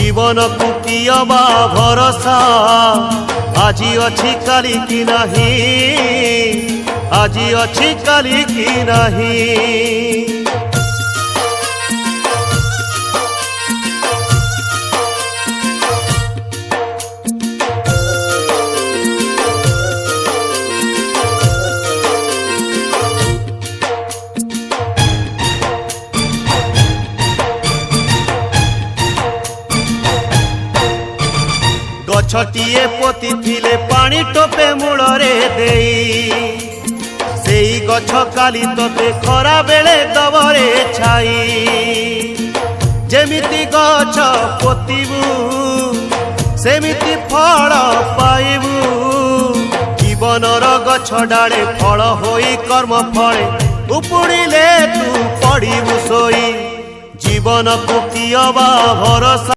जीवन को कियबा भरोसा आजी अच्छी काली की नहीं आजी अच्छी काली की नहीं। गछटिए पोती थिले पानी टोपे मूलरे देई सेई गछ काली तोते खरा बेले दबरे छाई। जेमिति गछ पोतीबू सेमिति फल पाइबू जीवनर गछ डाले फल होई कर्म फले उपुड़िले तू पड़िबू सोई। जीवन को कियबा भरोसा